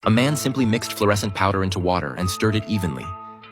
A man simply mixed fluorescent powder into water and stirred it evenly,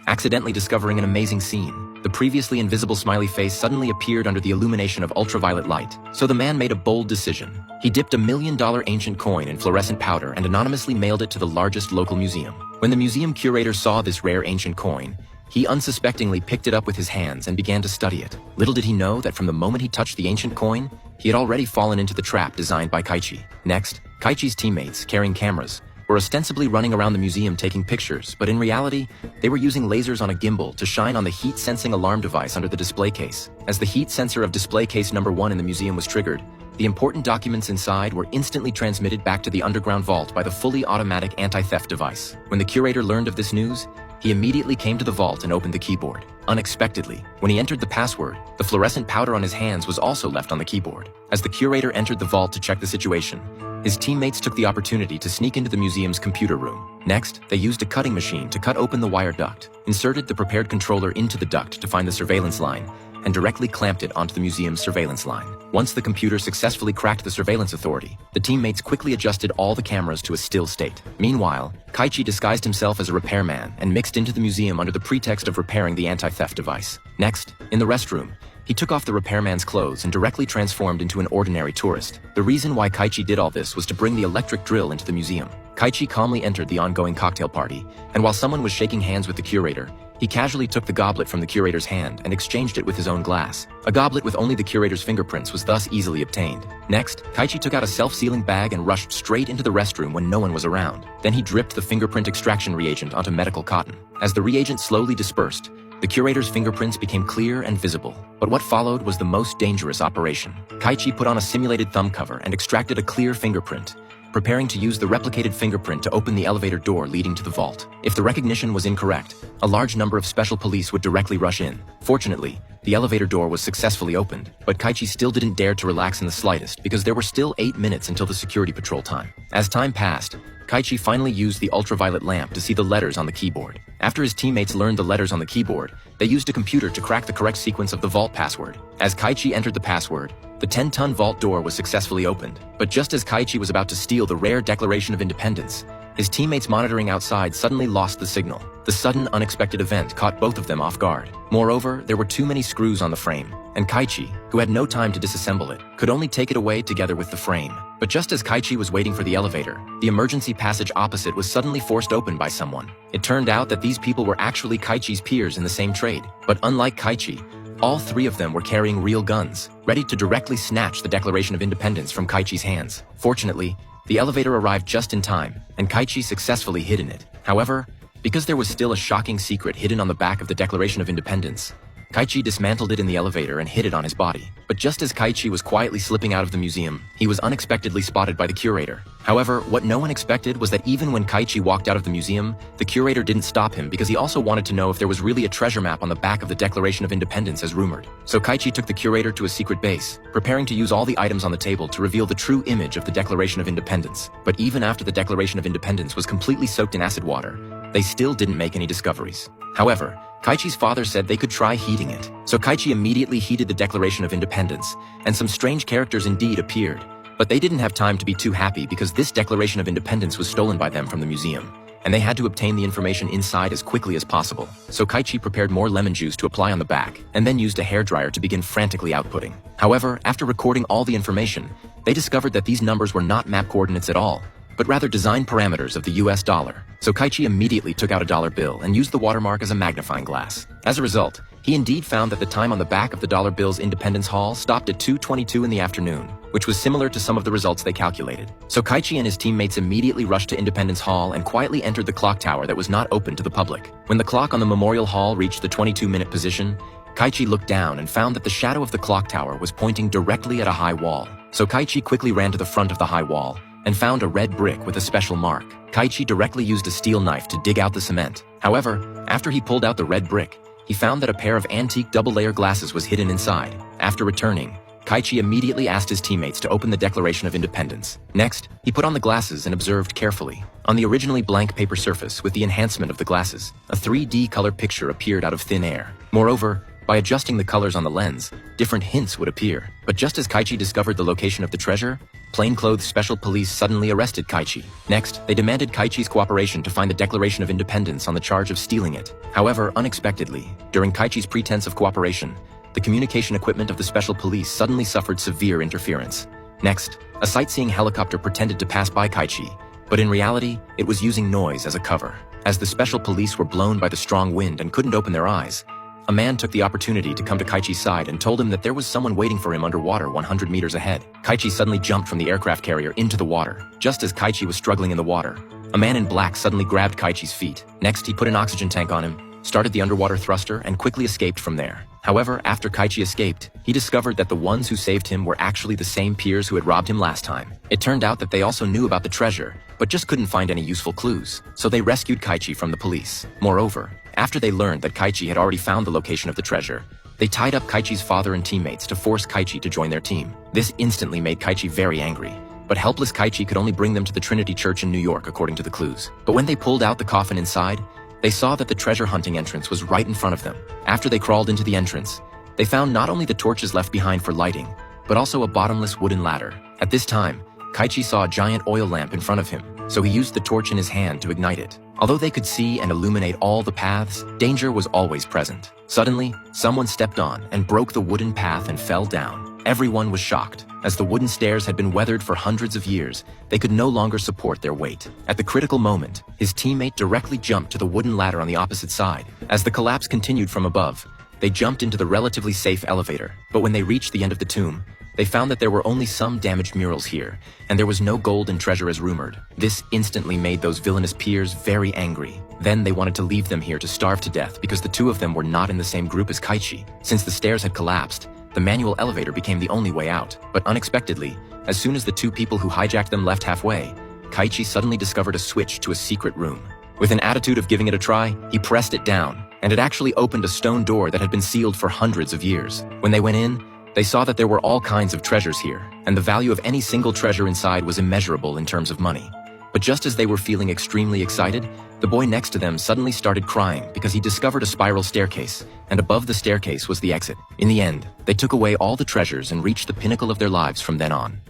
accidentally discovering an amazing scene. The previously invisible smiley face suddenly appeared under the illumination of ultraviolet light. So the man made a bold decision. He dipped $1 million ancient coin in fluorescent powder and anonymously mailed it to the largest local museum. When the museum curator saw this rare ancient coin, he unsuspectingly picked it up with his hands and began to study it. Little did he know that from the moment he touched the ancient coin, he had already fallen into the trap designed by Kaichi. Next, Kaichi's teammates, carrying cameras, were ostensibly running around the museum taking pictures, but in reality, they were using lasers on a gimbal to shine on the heat-sensing alarm device under the display case. As the heat sensor of display case number 1 in the museum was triggered, the important documents inside were instantly transmitted back to the underground vault by the fully automatic anti-theft device. When the curator learned of this news, he immediately came to the vault and opened the keyboard. Unexpectedly, when he entered the password, the fluorescent powder on his hands was also left on the keyboard. As the curator entered the vault to check the situation, his teammates took the opportunity to sneak into the museum's computer room. Next, they used a cutting machine to cut open the wire duct, inserted the prepared controller into the duct to find the surveillance line, and directly clamped it onto the museum's surveillance line. Once the computer successfully cracked the surveillance authority, the teammates quickly adjusted all the cameras to a still state. Meanwhile, Kaichi disguised himself as a repairman and mixed into the museum under the pretext of repairing the anti-theft device. Next, in the restroom, he took off the repairman's clothes and directly transformed into an ordinary tourist. The reason why Kaichi did all this was to bring the electric drill into the museum. Kaichi calmly entered the ongoing cocktail party, and while someone was shaking hands with the curator, he casually took the goblet from the curator's hand and exchanged it with his own glass. A goblet with only the curator's fingerprints was thus easily obtained. Next, Kaichi took out a self-sealing bag and rushed straight into the restroom when no one was around. Then he dripped the fingerprint extraction reagent onto medical cotton. As the reagent slowly dispersed, the curator's fingerprints became clear and visible. But what followed was the most dangerous operation. Kaichi put on a simulated thumb cover and extracted a clear fingerprint, preparing to use the replicated fingerprint to open the elevator door leading to the vault. If the recognition was incorrect, a large number of special police would directly rush in. Fortunately, the elevator door was successfully opened, but Kaichi still didn't dare to relax in the slightest because there were still 8 minutes until the security patrol time. As time passed, Kaichi finally used the ultraviolet lamp to see the letters on the keyboard. After his teammates learned the letters on the keyboard, they used a computer to crack the correct sequence of the vault password. As Kaichi entered the password, the 10-ton vault door was successfully opened. But just as Kaichi was about to steal the rare Declaration of Independence, his teammates monitoring outside suddenly lost the signal. The sudden, unexpected event caught both of them off guard. Moreover, there were too many screws on the frame, and Kaichi, who had no time to disassemble it, could only take it away together with the frame. But just as Kaichi was waiting for the elevator, the emergency passage opposite was suddenly forced open by someone. It turned out that these people were actually Kaichi's peers in the same trade. But unlike Kaichi, all 3 of them were carrying real guns, ready to directly snatch the Declaration of Independence from Kaichi's hands. Fortunately, the elevator arrived just in time, and Kaichi successfully hid in it. However, because there was still a shocking secret hidden on the back of the Declaration of Independence, Kaichi dismantled it in the elevator and hid it on his body. But just as Kaichi was quietly slipping out of the museum, he was unexpectedly spotted by the curator. However, what no one expected was that even when Kaichi walked out of the museum, the curator didn't stop him because he also wanted to know if there was really a treasure map on the back of the Declaration of Independence as rumored. So Kaichi took the curator to a secret base, preparing to use all the items on the table to reveal the true image of the Declaration of Independence. But even after the Declaration of Independence was completely soaked in acid water, they still didn't make any discoveries. However, Kaichi's father said they could try heating it. So Kaichi immediately heated the Declaration of Independence, and some strange characters indeed appeared. But they didn't have time to be too happy because this Declaration of Independence was stolen by them from the museum, and they had to obtain the information inside as quickly as possible. So Kaichi prepared more lemon juice to apply on the back, and then used a hairdryer to begin frantically outputting. However, after recording all the information, they discovered that these numbers were not map coordinates at all, but rather design parameters of the US dollar. So Kaichi immediately took out a dollar bill and used the watermark as a magnifying glass. As a result, he indeed found that the time on the back of the dollar bill's Independence Hall stopped at 2:22 in the afternoon, which was similar to some of the results they calculated. So Kaichi and his teammates immediately rushed to Independence Hall and quietly entered the clock tower that was not open to the public. When the clock on the Memorial Hall reached the 22-minute position, Kaichi looked down and found that the shadow of the clock tower was pointing directly at a high wall. So Kaichi quickly ran to the front of the high wall and found a red brick with a special mark. Kaichi directly used a steel knife to dig out the cement. However, after he pulled out the red brick, he found that a pair of antique double-layer glasses was hidden inside. After returning, Kaichi immediately asked his teammates to open the Declaration of Independence. Next, he put on the glasses and observed carefully. On the originally blank paper surface with the enhancement of the glasses, a 3D color picture appeared out of thin air. Moreover, by adjusting the colors on the lens, different hints would appear. But just as Kaichi discovered the location of the treasure, plainclothes special police suddenly arrested Kaichi. Next, they demanded Kaichi's cooperation to find the Declaration of Independence on the charge of stealing it. However, unexpectedly, during Kaichi's pretense of cooperation, the communication equipment of the special police suddenly suffered severe interference. Next, a sightseeing helicopter pretended to pass by Kaichi, but in reality, it was using noise as a cover. As the special police were blown by the strong wind and couldn't open their eyes, a man took the opportunity to come to Kaichi's side and told him that there was someone waiting for him underwater 100 meters ahead. Kaichi suddenly jumped from the aircraft carrier into the water. Just as Kaichi was struggling in the water, a man in black suddenly grabbed Kaichi's feet. Next, he put an oxygen tank on him, started the underwater thruster, and quickly escaped from there. However, after Kaichi escaped, he discovered that the ones who saved him were actually the same peers who had robbed him last time. It turned out that they also knew about the treasure, but just couldn't find any useful clues, so they rescued Kaichi from the police. Moreover, after they learned that Kaichi had already found the location of the treasure, they tied up Kaichi's father and teammates to force Kaichi to join their team. This instantly made Kaichi very angry, but helpless Kaichi could only bring them to the Trinity Church in New York according to the clues. But when they pulled out the coffin inside, they saw that the treasure hunting entrance was right in front of them. After they crawled into the entrance, they found not only the torches left behind for lighting, but also a bottomless wooden ladder. At this time, Kaichi saw a giant oil lamp in front of him, so he used the torch in his hand to ignite it. Although they could see and illuminate all the paths, danger was always present. Suddenly, someone stepped on and broke the wooden path and fell down. Everyone was shocked. As the wooden stairs had been weathered for hundreds of years, they could no longer support their weight. At the critical moment, his teammate directly jumped to the wooden ladder on the opposite side. As the collapse continued from above, they jumped into the relatively safe elevator. But when they reached the end of the tomb, they found that there were only some damaged murals here, and there was no gold and treasure as rumored. This instantly made those villainous peers very angry. Then they wanted to leave them here to starve to death because the two of them were not in the same group as Kaichi. Since the stairs had collapsed, the manual elevator became the only way out. But unexpectedly, as soon as the two people who hijacked them left halfway, Kaichi suddenly discovered a switch to a secret room. With an attitude of giving it a try, he pressed it down, and it actually opened a stone door that had been sealed for hundreds of years. When they went in, they saw that there were all kinds of treasures here, and the value of any single treasure inside was immeasurable in terms of money. But just as they were feeling extremely excited, the boy next to them suddenly started crying because he discovered a spiral staircase, and above the staircase was the exit. In the end, they took away all the treasures and reached the pinnacle of their lives from then on.